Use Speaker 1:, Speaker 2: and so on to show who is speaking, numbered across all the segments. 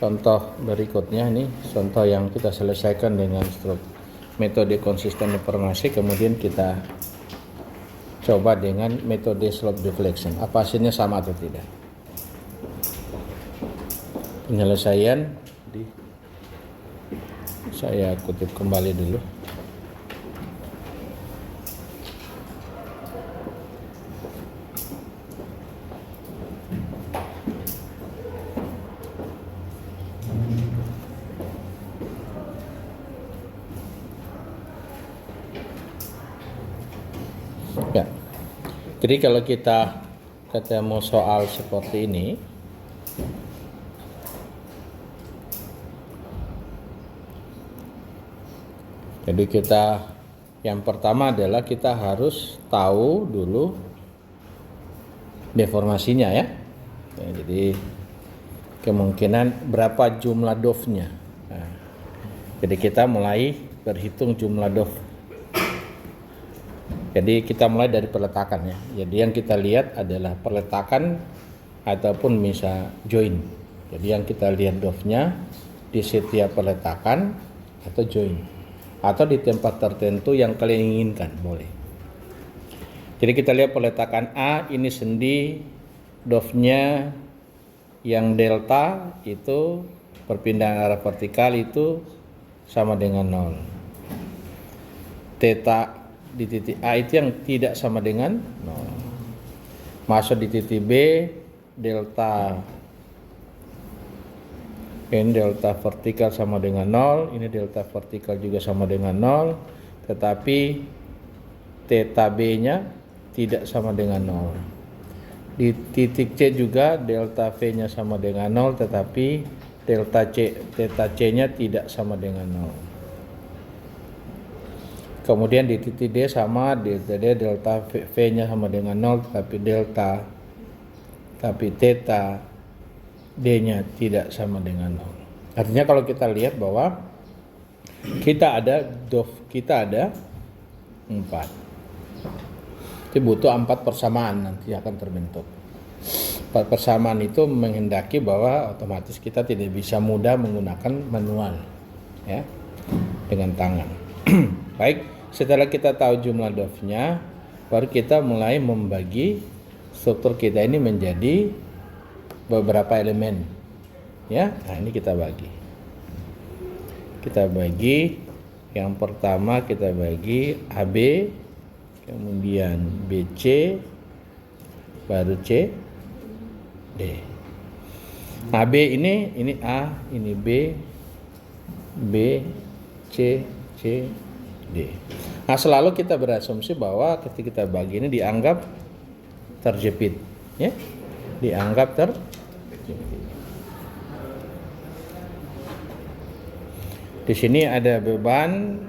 Speaker 1: contoh berikutnya, ini contoh yang kita selesaikan dengan metode konsisten informasi, kemudian kita coba dengan metode slope deflection. Apa hasilnya sama atau tidak? Penyelesaian saya kutip kembali dulu. Ya. Jadi kalau kita ketemu soal seperti ini, jadi kita yang pertama adalah kita harus tahu dulu deformasinya ya. Jadi kemungkinan berapa jumlah dovnya. Nah, jadi kita mulai berhitung jumlah dov. Jadi kita mulai dari peletakan ya. Jadi yang kita lihat adalah peletakan ataupun misal join. Jadi yang kita lihat dovnya di setiap peletakan atau join, atau di tempat tertentu yang kalian inginkan boleh. Jadi kita lihat peletakan A, ini sendi, dovnya yang delta itu perpindahan arah vertikal itu sama dengan 0. Theta di titik A itu yang tidak sama dengan 0. Masuk di titik B, delta ini delta vertikal sama dengan 0, ini delta vertikal juga sama dengan 0, tetapi theta B-nya tidak sama dengan 0. Di titik C juga delta V-nya sama dengan 0, tetapi theta C-nya tidak sama dengan 0. Kemudian di titik D sama, delta V-nya sama dengan 0, tapi theta D-nya tidak sama dengan 0. Artinya kalau kita lihat bahwa kita ada 4. Jadi butuh 4 persamaan nanti akan terbentuk. 4 persamaan itu menghendaki bahwa otomatis kita tidak bisa mudah menggunakan manual ya, dengan tangan. Baik, setelah kita tahu jumlah dovnya, baru kita mulai membagi struktur kita ini menjadi beberapa elemen ya. Nah, ini kita bagi yang pertama kita bagi AB, kemudian BC, baru C, D. AB ini A, ini B, C, D. Nah, selalu kita berasumsi bahwa ketika kita bagi ini dianggap terjepit ya, dianggap terjepit. Di sini ada beban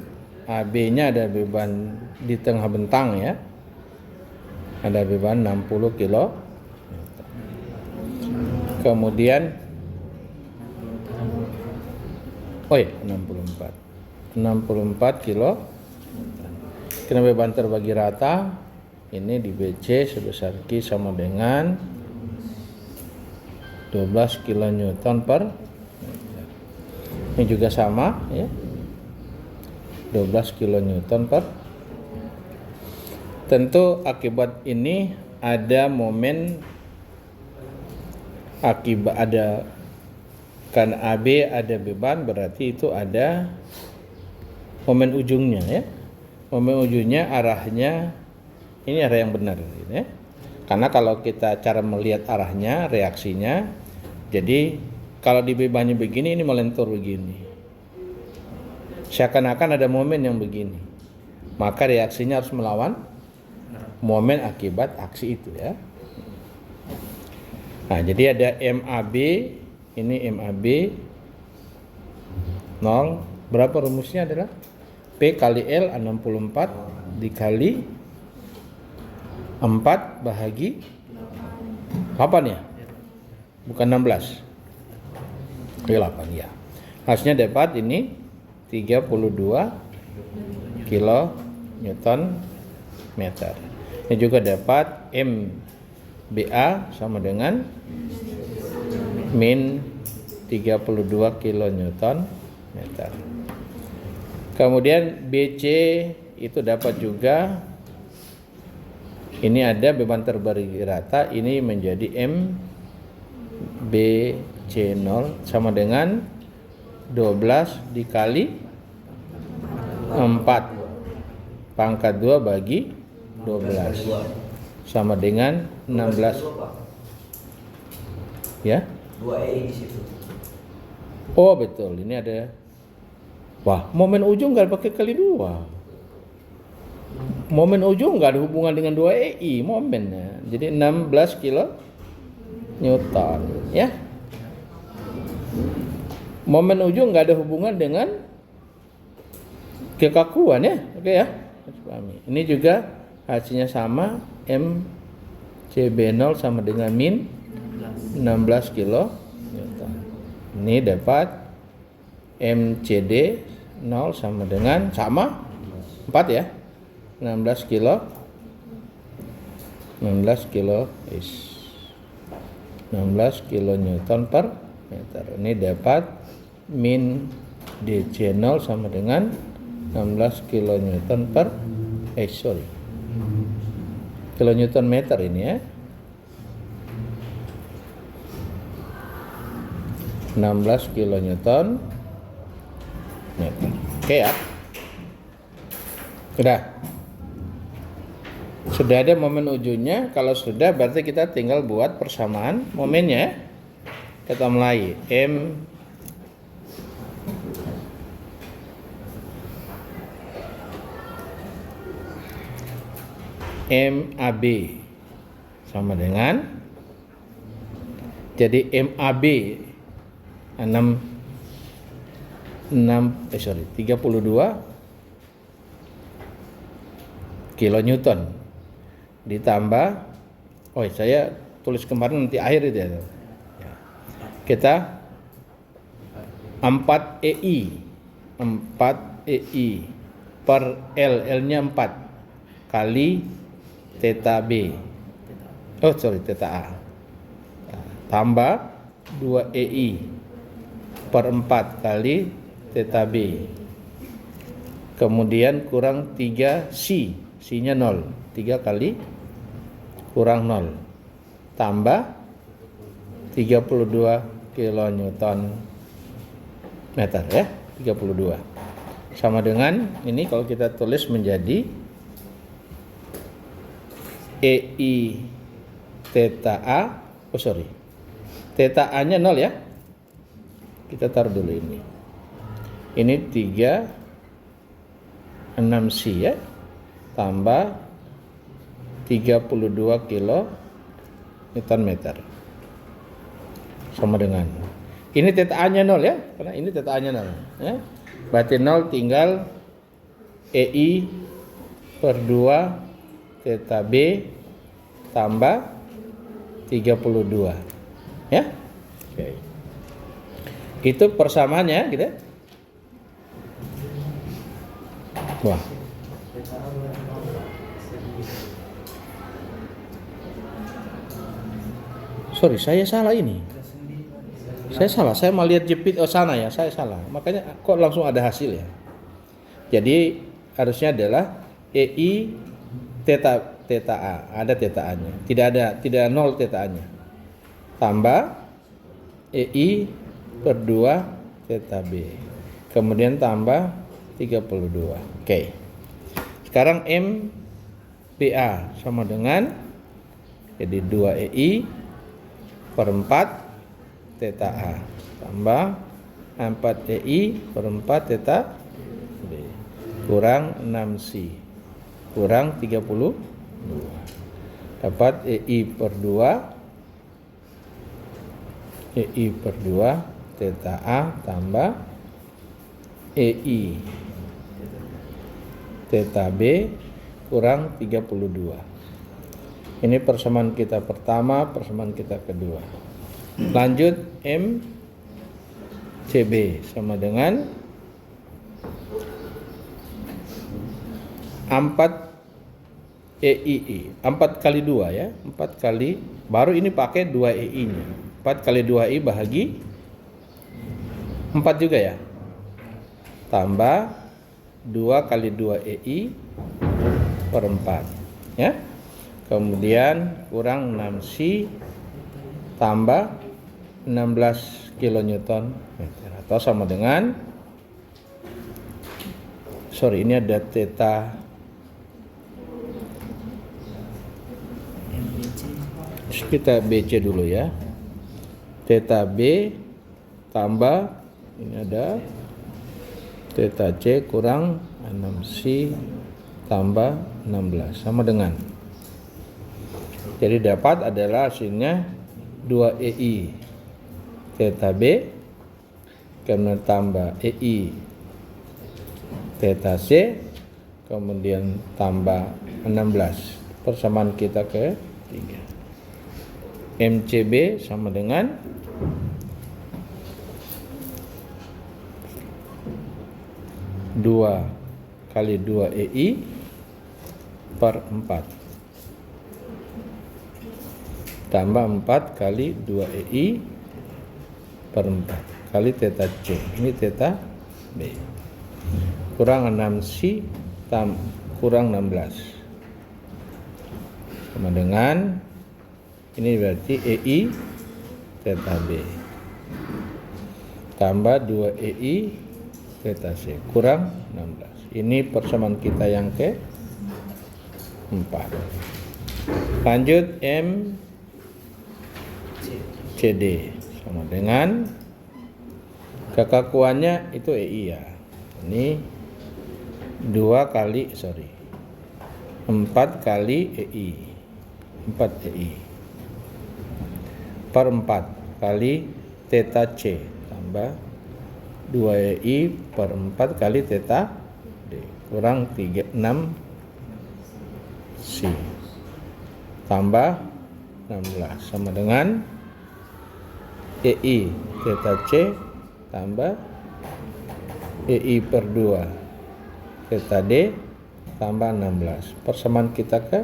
Speaker 1: AB-nya, ada beban di tengah bentang ya, ada beban 60 kilo. Kemudian 64 kilo. Karena beban terbagi rata, ini di BC sebesar Q sama dengan 12 kN per meter. Ini juga sama ya, 12 kN per. Tentu akibat ini ada momen kan AB ada beban, berarti itu ada momen ujungnya ya. Momen ujungnya arahnya ini arah yang benar ya. Karena kalau kita cara melihat arahnya, reaksinya, jadi kalau di bebannya begini, ini melentur begini. Seakan-akan ada momen yang begini. Maka reaksinya harus melawan momen akibat aksi itu ya. Nah, jadi ada MAB, ini MAB 0. Berapa rumusnya adalah P kali L 64 dikali 4 bahagi 8 ya, bukan 16 kali 8 ya. Hasilnya dapat ini 32 kilo Newton meter. Ini juga dapat MBA sama dengan min 3 32 kilonewton meter. Kemudian BC itu dapat juga, ini ada beban terbalik rata, ini menjadi M BC0 sama dengan 12 dikali 4 pangkat 2 bagi 12 sama dengan 16 ya.
Speaker 2: 2E di situ.
Speaker 1: Oh betul, ini ada. Wah, momen ujung nggak pakai kali 2. Momen ujung nggak ada hubungan dengan 2EI momennya. Jadi 16 kilo Newton ya. Momen ujung nggak ada hubungan dengan kekakuan ya. Oke ya. Ini juga hasilnya sama, MCB0 sama dengan min 16 kilo Newton. Ini dapat MCD 0 sama dengan 4 ya. 16 kilo 16 kilo Newton per meter. Ini dapat min DC0 sama dengan 16 kilo Newton per kilo Newton meter ini ya. 16 kilo Newton meter. Oke ya. Sudah ada momen ujungnya. Kalau sudah berarti kita tinggal buat persamaan momennya ya. Kita mulai MAB sama dengan, jadi MAB 32 kilonewton ditambah, saya tulis kemarin nanti akhir itu ya. Kita 4EI per L-nya 4 kali theta B. Theta A. Tambah 2EI per 4 kali theta B. Kemudian kurang 3C. C-nya 0. 3 kali kurang 0. Tambah 32 kilonewton meter ya. 32. Sama dengan ini kalau kita tulis menjadi EI theta A, theta A-nya 0 ya. Kita taruh dulu ini. Ini 6C ya. Tambah 32 kilo Newton meter. Sama dengan. Ini theta A-nya 0 ya. Karena ini theta A-nya 0 ya. Berarti 0 tinggal EI per 2 theta B tambah 32 ya. Oke. Itu persamaannya gitu. Wah. Sorry, saya salah ini. Saya mau lihat jepit sana ya, saya salah. Makanya kok langsung ada hasil ya. Jadi harusnya adalah EI theta A, ada theta A-nya. Tidak 0 theta A-nya. Tambah EI per 2 theta B. Kemudian tambah 32. Oke. Sekarang MBA sama dengan, jadi 2EI per 4 theta A tambah 4EI per 4 theta B kurang 6C kurang 32. Dapat EI per 2 theta A tambah EI theta B kurang 32. Ini persamaan kita pertama, persamaan kita kedua. Lanjut MCB sama dengan 4 EII, 4 kali 2 ya, 4 kali, baru ini pakai 2 EI nya, 4 kali 2 I bahagi 4 juga ya. Tambah 2 kali 2 EI per 4 ya. Kemudian kurang 6C tambah 16 kilonewton meter, atau sama dengan, ini ada theta kita BC dulu ya. Theta B tambah ini ada theta C kurang 6C tambah 16 sama dengan, jadi dapat adalah hasilnya 2 EI theta B kemudian tambah EI theta C kemudian tambah 16. Persamaan kita ke 3. MCB sama dengan 2 kali 2 EI per 4 tambah 4 kali 2 EI per 4 kali theta C, ini theta B, kurang 6C kurang 16 sama dengan, ini berarti EI theta B tambah 2 EI theta C kurang 16. Ini persamaan kita yang ke 4. Lanjut M CD sama dengan, kekakuannya itu EI ya. Ini 4 kali EI 4 EI per 4 kali theta C tambah 2 EI per 4 kali theta D kurang 36 C tambah 16 sama dengan EI theta C tambah EI per 2 theta D tambah 16. Persamaan kita ke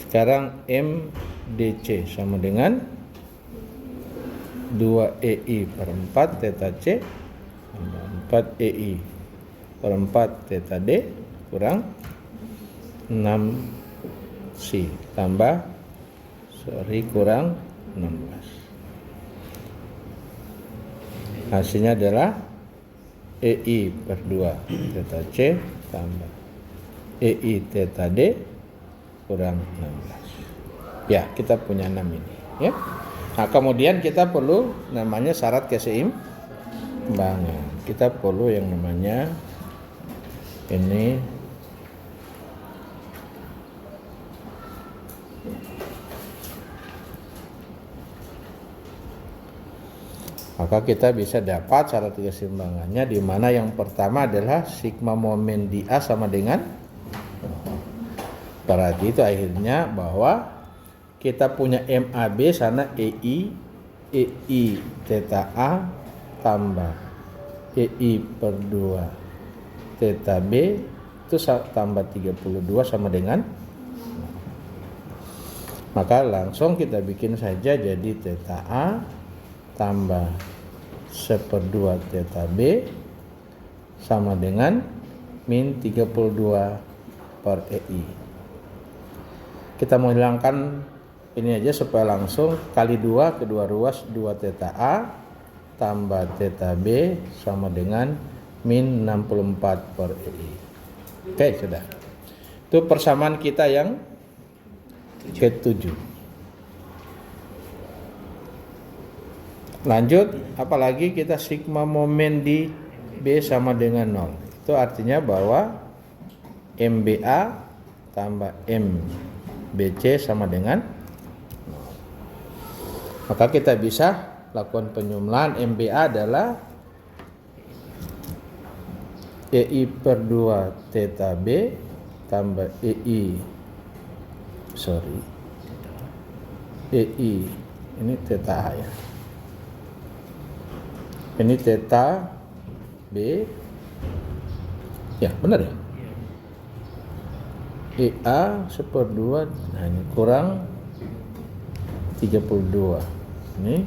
Speaker 1: sekarang MDC sama dengan 2 EI per 4 theta C tambah 4 EI per 4 theta D kurang 6 C tambah kurang 16. Hasilnya adalah EI per 2 theta C tambah EI theta D kurang 16. Ya, kita punya 6 ini ya. Nah, kemudian kita perlu namanya syarat keseimbangan. Kita perlu yang namanya ini maka kita bisa dapat syarat keseimbangannya, di mana yang pertama adalah sigma momen di A sama dengan, berarti itu akhirnya bahwa kita punya MAB sana EI theta A tambah EI per 2 theta B itu tambah 32 sama dengan, maka langsung kita bikin saja jadi theta A tambah 1/2 theta B sama dengan min 32 per EI. Kita mau hilangkan ini aja supaya langsung kali 2 kedua ruas 2 theta A tambah theta B sama dengan min 64 per EI. Oke, sudah. Itu persamaan kita yang ke-7. Lanjut, apalagi kita sigma momen di B sama dengan 0. Itu artinya bahwa MBA tambah MBC sama dengan 0. Maka kita bisa lakukan penyumlahan. MBA adalah EI per 2 theta B tambah EI ini theta A ya. Ini theta B, ya benar ya. EA 1/2, nah ini kurang 32. Ini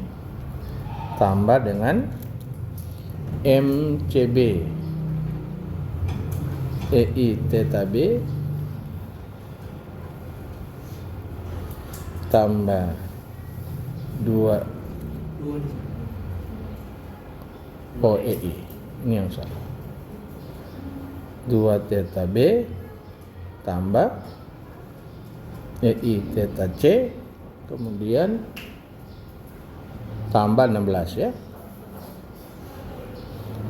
Speaker 1: tambah dengan MCB EI theta B tambah 2 EI. Ini yang salah. 2 theta B tambah EI theta C, kemudian tambah 16 ya,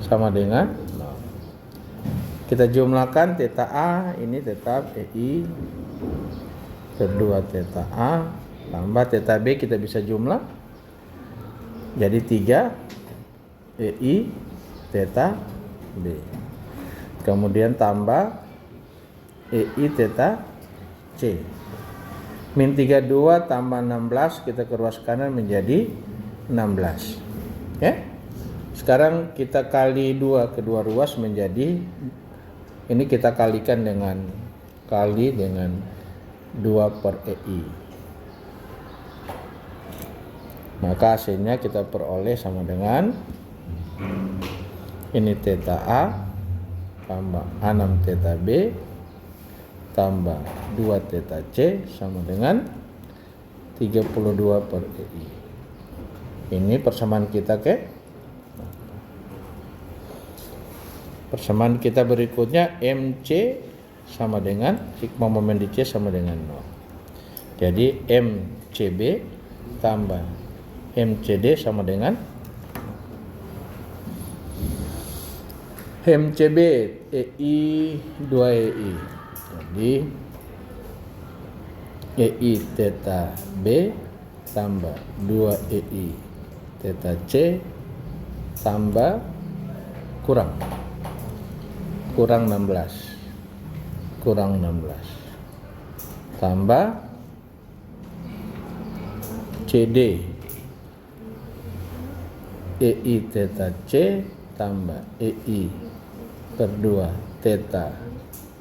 Speaker 1: sama dengan 0. Kita jumlahkan theta A, ini tetap EI kedua theta A tambah theta B, kita bisa jumlah jadi 3 EI theta B, kemudian tambah EI theta C. Min 32 tambah 16 kita ke ruas kanan menjadi 16 ya. Sekarang kita kali 2 kedua ruas menjadi, ini kita kalikan dengan 2 per EI, maka hasilnya kita peroleh sama dengan ini theta A tambah 6 theta B tambah 2 theta C sama dengan 32 per EI. Ini persamaan kita persamaan kita berikutnya, MC sama dengan sigma momen di C sama dengan 0. Jadi MCB tambah MCD sama dengan MCB EI 2 EI. Jadi EI theta B tambah 2 EI theta C tambah kurang 16 tambah CD EI theta C tambah EI per 2 theta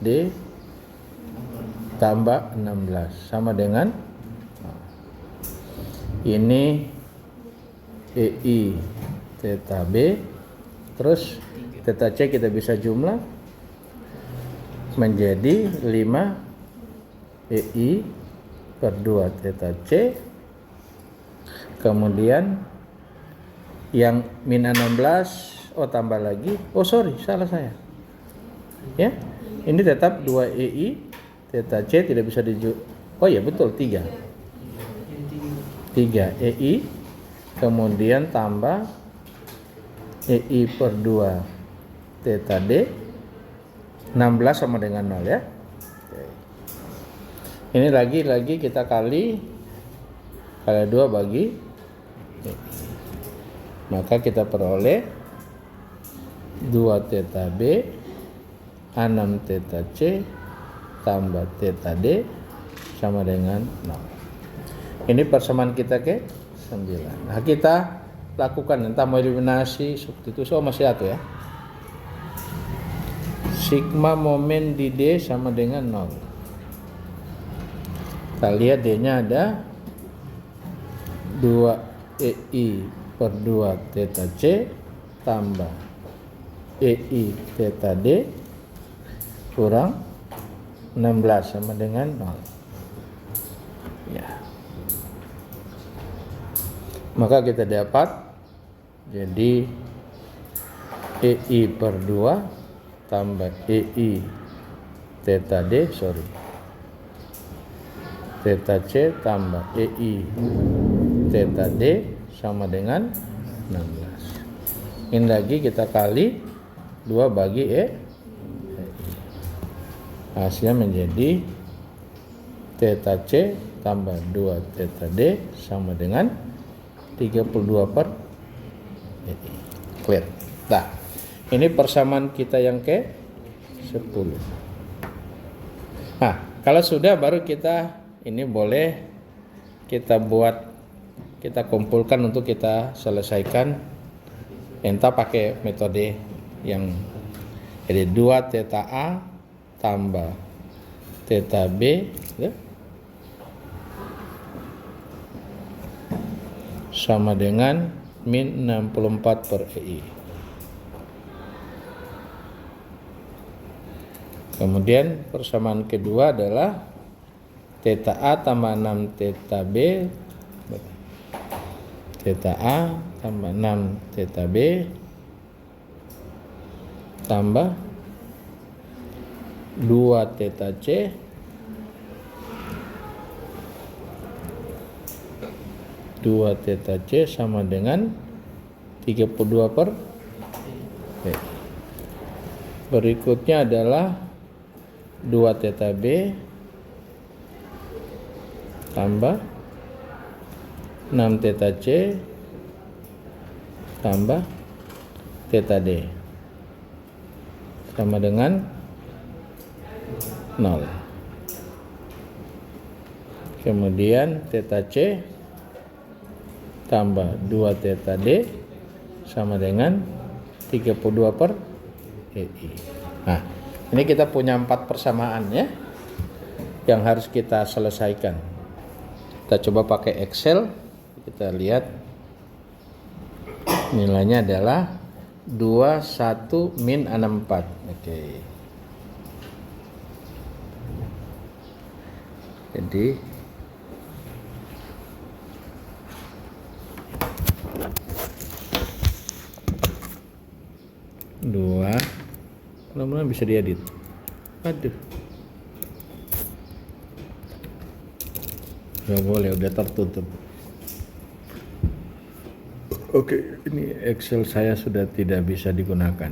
Speaker 1: D tambah 16 sama dengan ini EI theta B, terus theta C kita bisa jumlah menjadi 5 EI per 2 theta C, kemudian yang min 16 tambah lagi, salah saya ya, ini tetap 2 EI theta C tidak bisa betul 3 EI, kemudian tambah EI per 2 theta D 16 sama dengan 0 ya. Ini lagi kita kali 2 bagi EI, maka kita peroleh 2 theta B 6 theta C tambah theta D sama dengan 0. Ini persamaan kita ke 9. Nah, kita lakukan entah mau eliminasi substitusi masih satu ya. Sigma momen di D sama dengan 0. Kita lihat D-nya ada 2 EI per 2 theta C tambah EI theta D kurang 16 sama dengan 0 ya. Maka kita dapat jadi EI per 2 tambah EI theta D theta C tambah EI theta D sama dengan 16. Ini lagi kita kali 2 bagi EI, hasilnya menjadi theta C tambah 2 theta D sama dengan 32 per EI. Clear. Nah, ini persamaan kita yang ke 10. Nah, kalau sudah baru kita ini boleh kita kumpulkan untuk kita selesaikan, entah pakai metode yang jadi 2 theta A tambah theta B ya, sama dengan min 64 per EI. Kemudian persamaan kedua adalah theta A tambah 6 theta B, theta A tambah 6 theta B tambah 2 theta C sama dengan 32 per B. Berikutnya adalah 2 theta B tambah 6 theta C tambah theta D sama dengan 0. Kemudian theta C tambah 2 theta D sama dengan 32 per EI. Nah, ini kita punya 4 persamaan ya yang harus kita selesaikan. Kita coba pakai Excel, kita lihat nilainya adalah 21 min 64. Oke. Jadi dua, mudah-mudahan bisa diedit. Aduh, nggak boleh, udah tertutup. Oke, ini Excel saya sudah tidak bisa digunakan.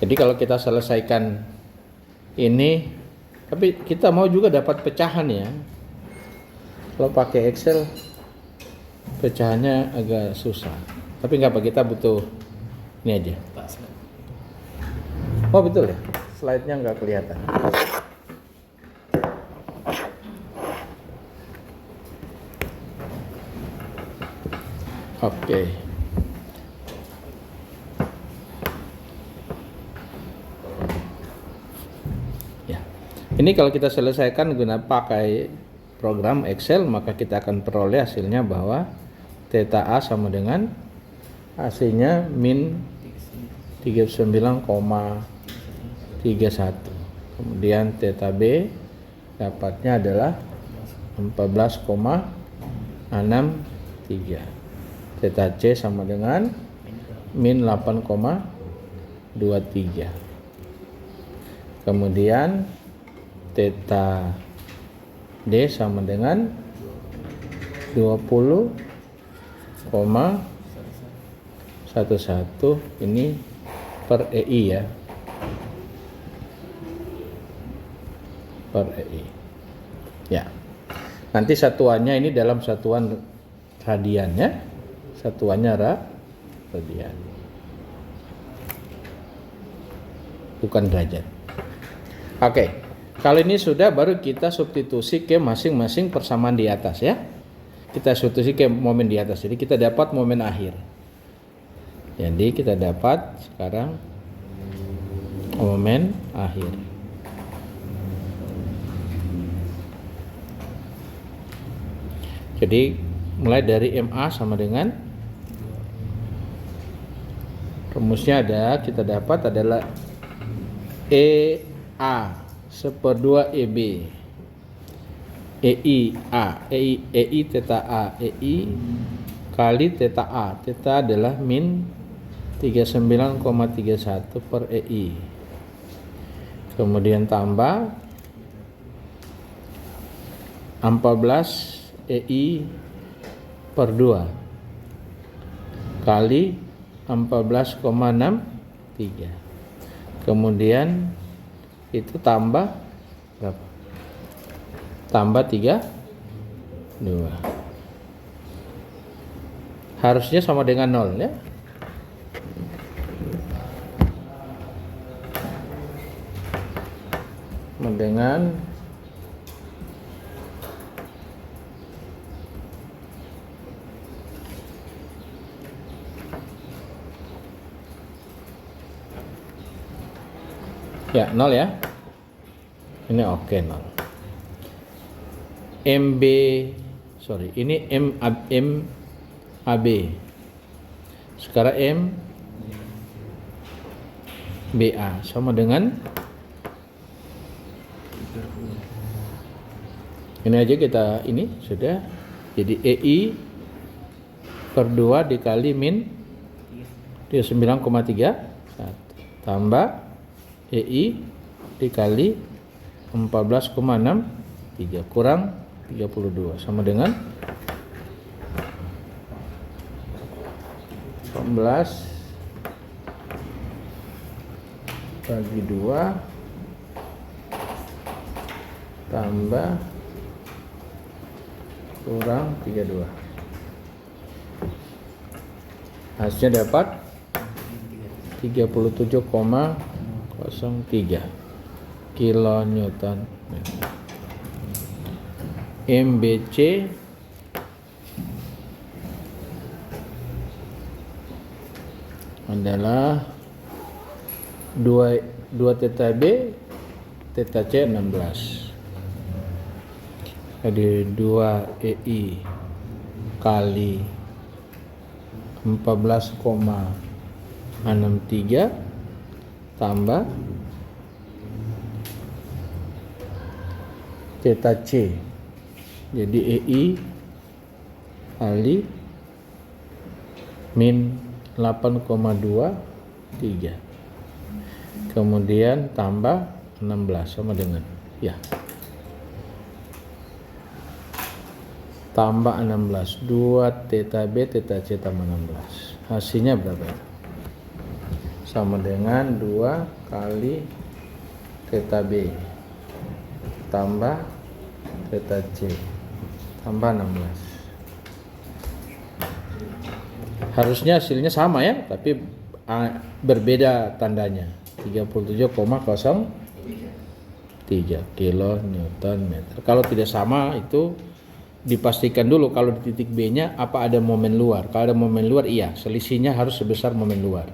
Speaker 1: Jadi kalau kita selesaikan ini, tapi kita mau juga dapat pecahan ya. Kalau pakai Excel pecahannya agak susah. Tapi nggak apa, kita butuh ini aja. Oh betul ya, slide-nya nggak kelihatan. Oke. Ya. Ini kalau kita selesaikan guna pakai program Excel, maka kita akan peroleh hasilnya bahwa theta A sama dengan hasilnya min 39,31. Kemudian theta B dapatnya adalah 14,63. Theta C sama dengan min 8,23. Kemudian theta D sama dengan 20,11 ini per EI ya, per EI ya. Nanti satuannya ini dalam satuan radian ya, satuannya radian, bukan derajat. Oke, kalau ini sudah, baru kita substitusi ke masing-masing persamaan di atas ya. Kita substitusi ke momen di atas, jadi kita dapat momen akhir. Jadi kita dapat sekarang momen akhir. Jadi mulai dari MA sama dengan rumusnya ada, kita dapat adalah EA /2 EB EI theta A EI kali theta A. Theta adalah min 39,31 per EI. Kemudian tambah 14 EI per 2 kali 14,63. Kemudian itu tambah berapa? Tambah 32. Harusnya sama dengan 0 ya. Dengan ya 0 ya. Ini oke 0. MB sorry, ini AB. Sekarang M BA sama dengan ini aja kita ini sudah. Jadi EI per 2 dikali min 9,3 tambah EI dikali 14,63 kurang 32 sama dengan 14 bagi 2 tambah kurang 32. Hasilnya dapat 37,03 kilonewton meter. MBC adalah 2 theta B, theta C 16. Jadi 2 EI kali 14,63 tambah theta C. Jadi EI kali min 8,23 kemudian tambah 16 sama dengan tambah 16 2 theta B theta C tambah 16 hasilnya berapa? Sama dengan 2 kali theta B tambah theta C tambah 16. Harusnya hasilnya sama ya, tapi berbeda tandanya. 37,03 kilonewton meter. Kalau tidak sama itu dipastikan dulu kalau di titik B-nya apa ada momen luar. Kalau ada momen luar iya, selisihnya harus sebesar momen luar.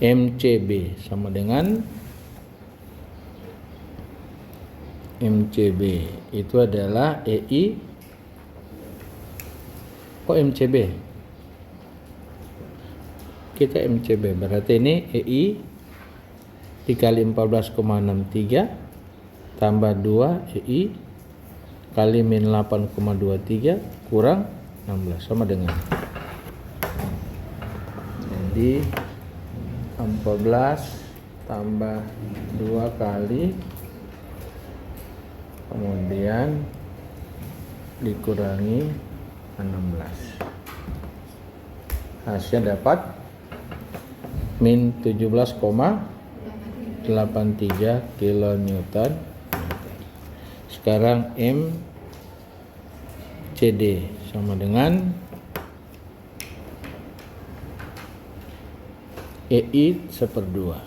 Speaker 1: MCB sama dengan MCB itu adalah EI MCB. Kita MCB berarti ini EI dikali 14,63 tambah 2 EI kali min 8,23 kurang 16 sama dengan, jadi 14 tambah 2 kali kemudian dikurangi 16 hasilnya dapat min 17,83 kilonewton. Sekarang MCD sama dengan EI 1/2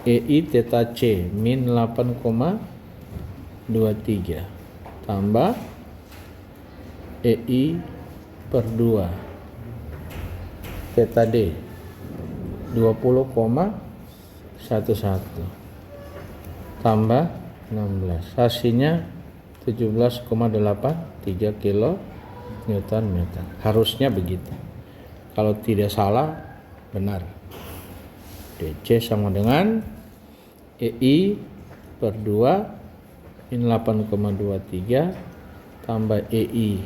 Speaker 1: EI theta C min 8,23 tambah EI per 2 theta D 20,11 tambah 16 hasilnya 17,83 kilo Newton meter. Harusnya begitu, kalau tidak salah benar. DC sama dengan EI per 2 min 8,23 tambah EI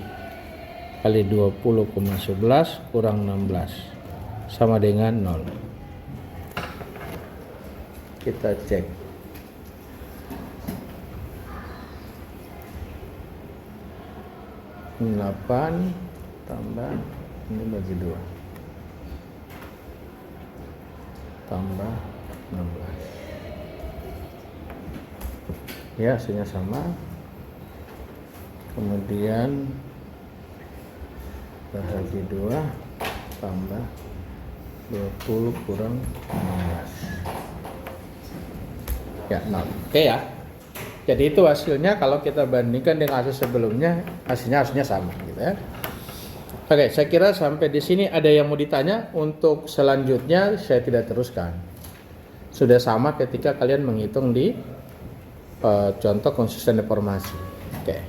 Speaker 1: kali 20,11 kurang 16 sama dengan 0. Kita cek. Ini 8 tambah ini bagi 2 tambah 16. Ya, hasilnya sama. Kemudian bahagi 2 tambah 20 kurang 16. Ya, 0. Oke ya. Jadi itu hasilnya kalau kita bandingkan dengan hasil sebelumnya, hasilnya sama gitu ya. Oke, saya kira sampai di sini ada yang mau ditanya. Untuk selanjutnya saya tidak teruskan. Sudah sama ketika kalian menghitung di contoh konsisten deformasi. Oke.